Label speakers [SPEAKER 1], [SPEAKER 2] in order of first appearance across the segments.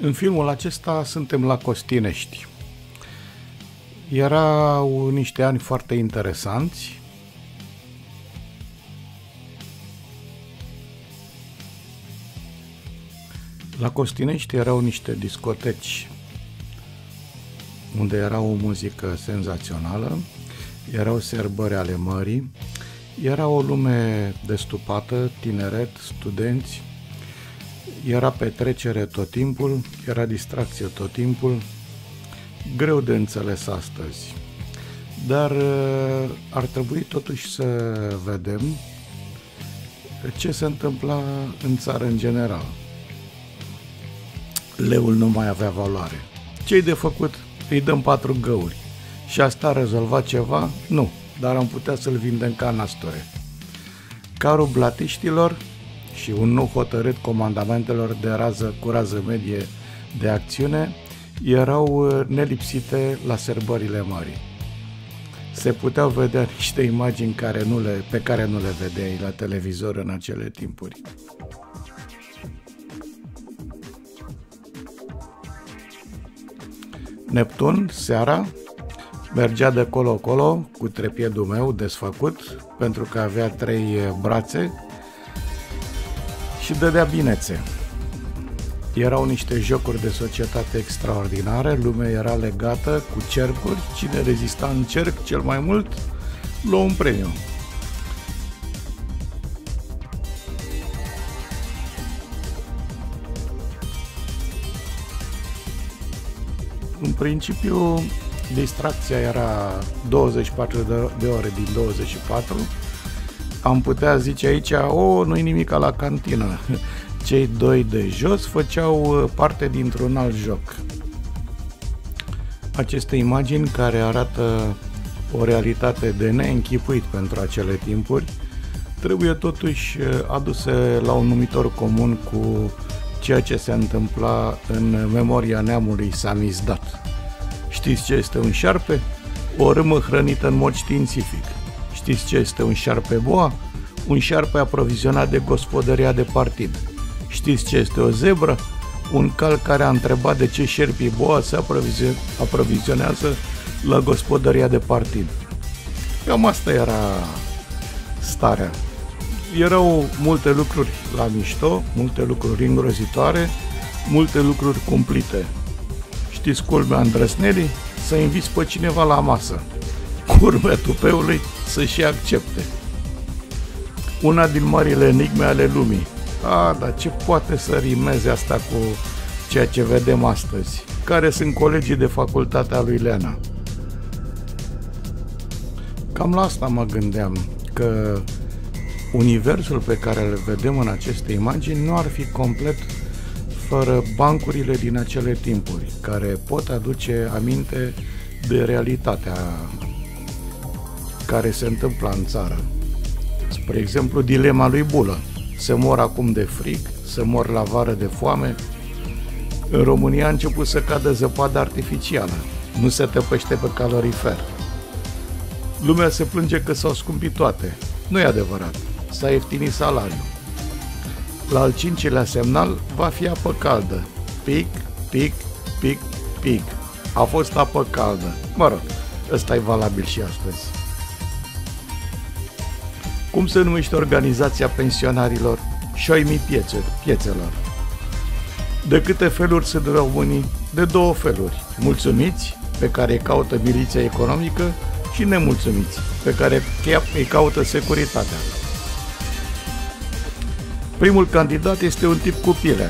[SPEAKER 1] În filmul acesta suntem la Costinești. Erau niște ani foarte interesanți. La Costinești erau niște discoteci unde era o muzică senzațională, erau sărbări ale mării, era o lume destupată, tineret, studenți, era petrecere tot timpul, era distracție tot timpul, greu de înțeles astăzi. Dar ar trebui totuși să vedem ce se întâmpla în țară în general. Leul nu mai avea valoare. Ce-i de făcut? Îi dăm 4 găuri. Și asta a rezolvat ceva? Nu, dar am putea să-l vindem ca nasture. Carul blatiștilor și un nou hotărât comandamentelor de rază cu rază medie de acțiune erau nelipsite la sărbările mării. Se puteau vedea niște imagini pe care nu le vedeai la televizor în acele timpuri. Neptun, seara, mergea de colo-colo cu trepiedul meu desfăcut, pentru că avea 3 brațe și dădea binețe. Erau niște jocuri de societate extraordinare, lumea era legată cu cercuri, cine rezista în cerc cel mai mult lua un premiu. În principiu, distracția era 24 de ore din 24. Am putea zice aici, nu-i nimica la cantină. Cei 2 de jos făceau parte dintr-un alt joc. Aceste imagini care arată o realitate de neînchipuit pentru acele timpuri trebuie totuși aduse la un numitor comun cu ceea ce se întâmpla în memoria neamului samizdat. Știți ce este un șarpe? O râmă hrănită în mod științific. Știți ce este un șarpe boa? Un șarpe aprovizionat de gospodăria de partid. Știți ce este o zebră? Un cal care a întrebat de ce șerpii boa se aprovizionează la gospodăria de partid. Cam asta era starea. Erau multe lucruri la mișto, multe lucruri îngrozitoare, multe lucruri cumplite. Știți culmea îndrăsnelii? Să inviți pe cineva la masă. Culmea tupeului să-și accepte. Una din marile enigme ale lumii. Dar ce poate să rimeze asta cu ceea ce vedem astăzi? Care sunt colegii de facultatea lui Leana? Cam la asta mă gândeam, că universul pe care îl vedem în aceste imagini nu ar fi complet fără bancurile din acele timpuri, care pot aduce aminte de realitatea care se întâmplă în țară. Spre exemplu, dilema lui Bulă. Se mor acum de frig, se mor la vară de foame. În România a început să cadă zăpadă artificială, nu se tăpește pe calorifer. Lumea se plânge că s-au scumpit toate. Nu e adevărat, s-a ieftinit salariul. La al 5-lea semnal va fi apă caldă. Pic, pic, pic, pic. A fost apă caldă. Mă rog, ăsta e valabil și astăzi. Cum se numește organizația pensionarilor? Șoimii piețelor. De câte feluri sunt românii? De 2 feluri. Mulțumiți, pe care îi caută miliția economică, și nemulțumiți, pe care îi caută securitatea. Primul candidat este un tip cu pile.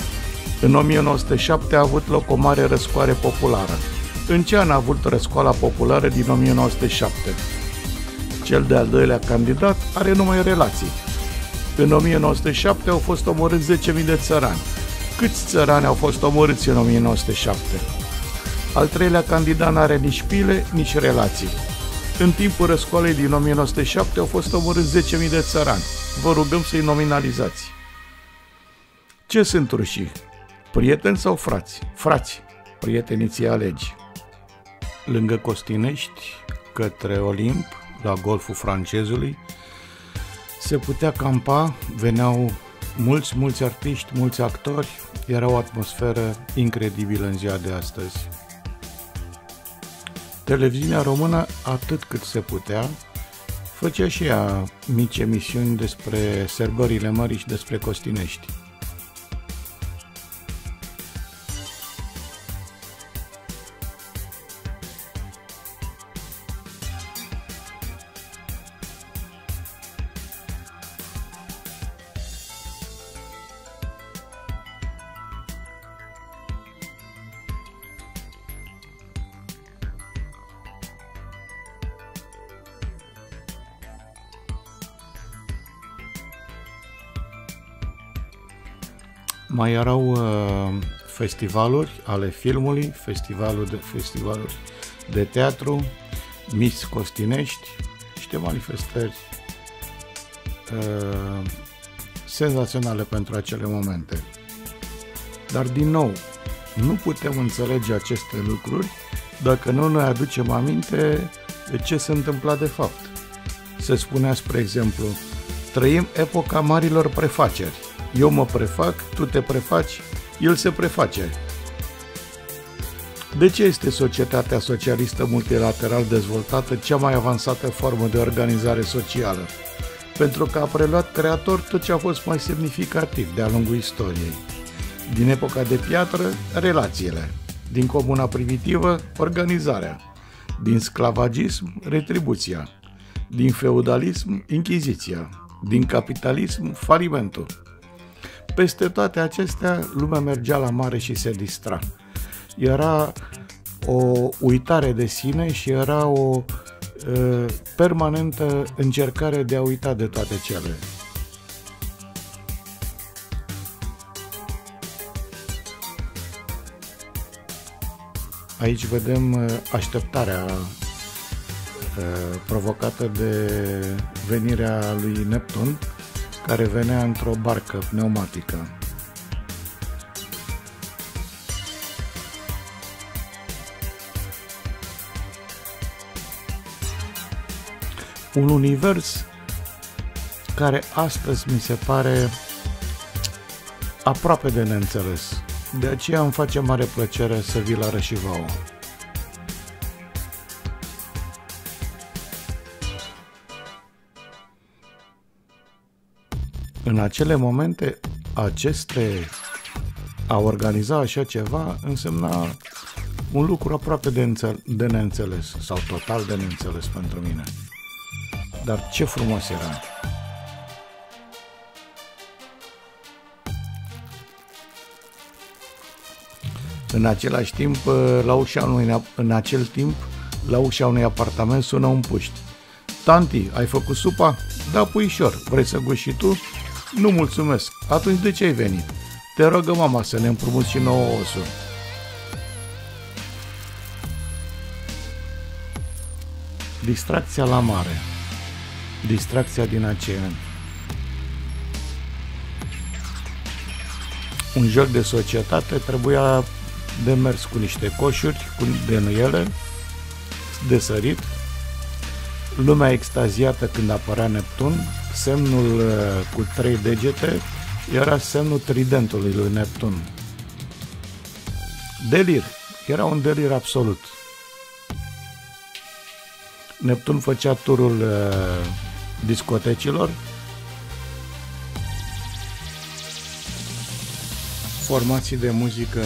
[SPEAKER 1] În 1907 a avut loc o mare răscoare populară. În ce an a avut răscoala populară din 1907? Cel de-al doilea candidat are numai relații. În 1907 au fost omorâți 10.000 de țărani. Câți țărani au fost omorâți în 1907? Al treilea candidat n-are nici pile, nici relații. În timpul răscoalei din 1907 au fost omorâți 10.000 de țărani. Vă rugăm să-i nominalizați. Ce sunt rușii? Prieteni sau frați? Frați. Prietenii ți alegi. Lângă Costinești, către Olimp, la golful francezului, se putea campa, veneau mulți artiști, mulți actori, era o atmosferă incredibilă în ziua de astăzi. Televiziunea română, atât cât se putea, făcea și ea mici emisiuni despre sărbările mării și despre Costinești. Mai erau festivaluri ale filmului, festivaluri de teatru, Miss Costinești, niște manifestări senzaționale pentru acele momente. Dar, din nou, nu putem înțelege aceste lucruri dacă nu ne aducem aminte de ce se întâmpla de fapt. Se spunea, spre exemplu, trăim epoca marilor prefaceri. Eu mă prefac, tu te prefaci, el se preface. De ce este societatea socialistă multilateral dezvoltată cea mai avansată formă de organizare socială? Pentru că a preluat creator tot ce a fost mai semnificativ de-a lungul istoriei. Din epoca de piatră, relațiile. Din comuna primitivă, organizarea. Din sclavagism, retribuția. Din feudalism, inchiziția. Din capitalism, falimentul. Peste toate acestea, lumea mergea la mare și se distra. Era o uitare de sine și era o permanentă încercare de a uita de toate cele. Aici vedem așteptarea provocată de venirea lui Neptun, care venea într-o barcă pneumatică. Un univers care astăzi mi se pare aproape de neînțeles. De aceea îmi face mare plăcere să vii la Rășivau. În acele momente, a organiza așa ceva însemna un lucru aproape de neînțeles, sau total de neînțeles pentru mine. Dar ce frumos era! În același timp, în acel timp, la ușa unui apartament sună un puști. Tanti, ai făcut supa? Da, puișor, vrei să guși și tu? Nu mulțumesc. Atunci de ce ai venit? Te rogă mama să ne împrumuți și nouă osul. Distracția la mare. Distracția din acei ani. Un joc de societate trebuia de mers cu niște coșuri, de nuiele, de sărit. Lumea extaziată când apărea Neptun, semnul cu 3 degete era semnul tridentului lui Neptun. Delir, era un delir absolut. Neptun făcea turul discotecilor, formații de muzică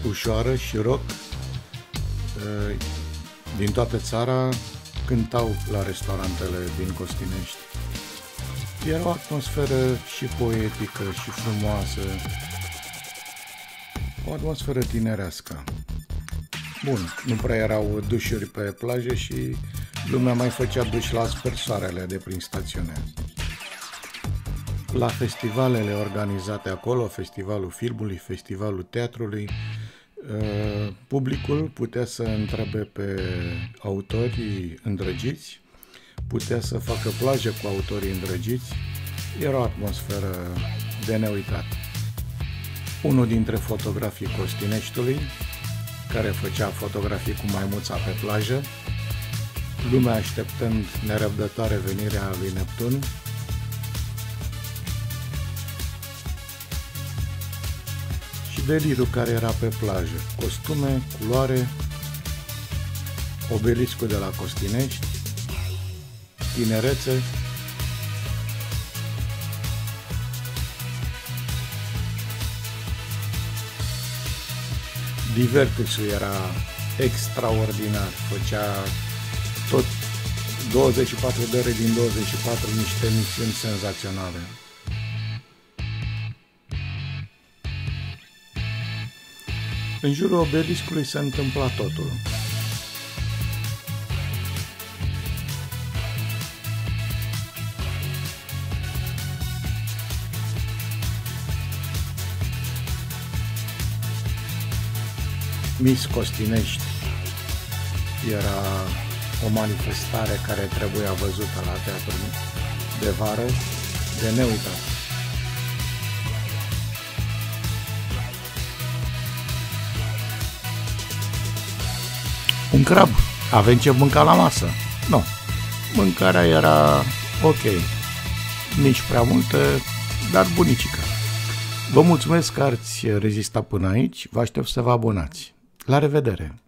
[SPEAKER 1] ușoară și rock din toată țara cântau la restaurantele din Costinești. Era o atmosferă și poetică și frumoasă, o atmosferă tinerească. Bun, nu prea erau dușuri pe plajă și lumea mai făcea duș la aspersoarele de prin stațiune. La festivalele organizate acolo, festivalul filmului, festivalul teatrului, publicul putea să întrebe pe autorii îndrăgiți, putea să facă plajă cu autorii îndrăgiți. Era o atmosferă de neuitat. Unul dintre fotografii Costineștiului, care făcea fotografii cu maimuța pe plajă, lumea așteptând nerăbdătoare venirea lui Neptun. delirul care era pe plajă. Costume, culoare, obeliscul de la Costinești, tinerețe. Divertisul era extraordinar, făcea tot 24 de ore din 24 niște emisiuni senzaționale. În jurul obeliscului se întâmpla totul. Miss Costinești era o manifestare care trebuia văzută la teatrul de vară, de neuitat. Un crab. Avem ce mânca la masă? Nu. Mâncarea era ok. Nici prea multă, dar bunicică. Vă mulțumesc că ați rezistat până aici. Vă aștept să vă abonați. La revedere!